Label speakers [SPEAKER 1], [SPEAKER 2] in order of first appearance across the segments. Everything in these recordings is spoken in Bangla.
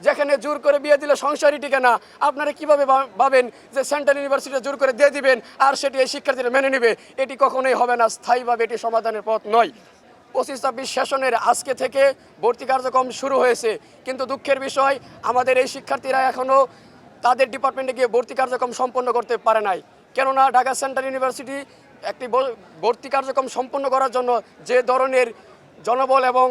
[SPEAKER 1] যেখানে জোর করে বিয়ে দিলে সংসারই টিকে না, আপনারা কিভাবে ভাবেন যে সেন্ট্রাল ইউনিভার্সিটিতে জোর করে দিয়ে দিবেন আর সেটি এই শিক্ষার্থীরা মেনে নেবে? এটি কখনোই হবে না, স্থায়ীভাবে এটি সমাধানের পথ নয়। 25-26 সেশনের আজকে থেকে ভর্তি কার্যক্রম শুরু হয়েছে, কিন্তু দুঃখের বিষয় আমাদের এই শিক্ষার্থীরা এখনও তাদের ডিপার্টমেন্টে গিয়ে ভর্তি কার্যক্রম সম্পন্ন করতে পারে নাই। কেননা ঢাকা সেন্ট্রাল ইউনিভার্সিটি একটি ভর্তি কার্যক্রম সম্পন্ন করার জন্য যে ধরনের জনবল এবং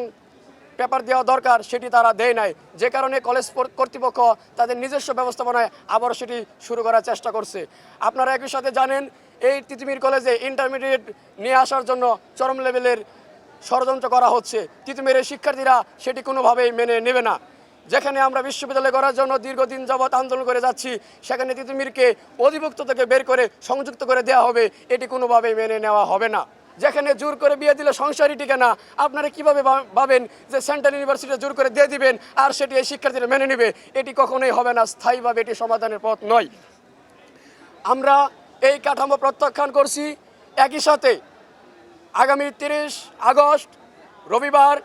[SPEAKER 1] পেপার দেওয়া দরকার সেটি তারা দেয় নাই, যে কারণে কলেজ কর্তৃপক্ষ তাদের নিজস্ব ব্যবস্থাপনায় আবারও সেটি শুরু করার চেষ্টা করছে। আপনারা একই সাথে জানেন এই তিতুমির কলেজে ইন্টারমিডিয়েট নিয়ে আসার জন্য চরম লেভেলের ষড়যন্ত্র করা হচ্ছে। তিতুমিরের শিক্ষার্থীরা সেটি কোনোভাবেই মেনে নেবে না। যেখানে আমরা বিশ্ববিদ্যালয় করার জন্য দীর্ঘদিন যাবৎ আন্দোলন করে যাচ্ছি, সেখানে তিতুমিরকে অধিভুক্ত থেকে বের করে সংযুক্ত করে দেওয়া হবে, এটি কোনোভাবেই মেনে নেওয়া হবে না। যেখানে জোর করে বিয়ে দিলে সংসারই টিকে না, আপনারা কিভাবে ভাবেন যে সেন্ট্রাল ইউনিভার্সিটিতে জোর করে দিয়ে দিবেন আর সেটি এই শিক্ষার্থীরা মেনে নেবে? এটি কখনোই হবে না, স্থায়ীভাবে এটি সমাধানের পথ নয়। আমরা এই কাঠামো প্রত্যাখ্যান করছি। একই সাথে আগামী 30 আগস্ট রবিবার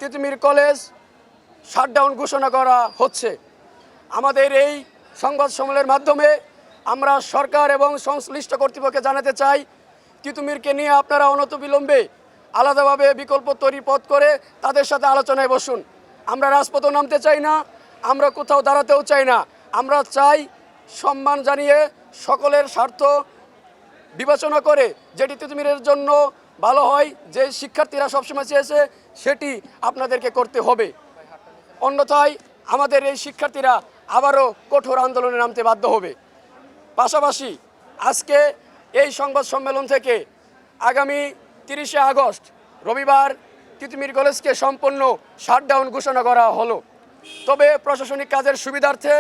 [SPEAKER 1] তিতুমির কলেজ শাটডাউন ঘোষণা করা হচ্ছে। আমাদের এই সংবাদ সম্মেলনের মাধ্যমে আমরা সরকার এবং সংশ্লিষ্ট কর্তৃপক্ষকে জানাতে চাই, তিতুমিরকে নিয়ে আপনারা অনতিবিলম্বে আলাদাভাবে বিকল্প তৈরি পথ করে তাদের সাথে আলোচনায় বসুন। আমরা রাজপথে নামতে চাই না, আমরা কোথাও দাঁড়াতেও চাই না। আমরা চাই সম্মান জানিয়ে সকলের স্বার্থ বিবেচনা করে যেটি তিতুমিরের জন্য ভালো হয়, যে শিক্ষার্থীরা সবসময় চেয়েছে সেটি আপনাদেরকে করতে হবে। অন্যথায় আমাদের এই শিক্ষার্থীরা আবারও কঠোর আন্দোলনে নামতে বাধ্য হবে। পাশাপাশি আজকে এই সংবাদ সম্মেলন থেকে আগামী 30 আগস্ট রবিবার তিতুমির কলেজকে সম্পূর্ণ শাটডাউন ঘোষণা করা হলো। তবে প্রশাসনিক কাজের সুবিধার্থে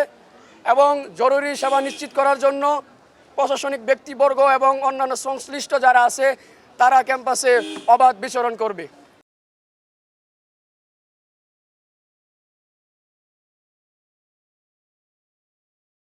[SPEAKER 1] এবং জরুরি সেবা নিশ্চিত করার জন্য প্রশাসনিক ব্যক্তিবর্গ এবং অন্যান্য সংশ্লিষ্ট যারা আছে তারা ক্যাম্পাসে অবাধ বিচরণ করবে।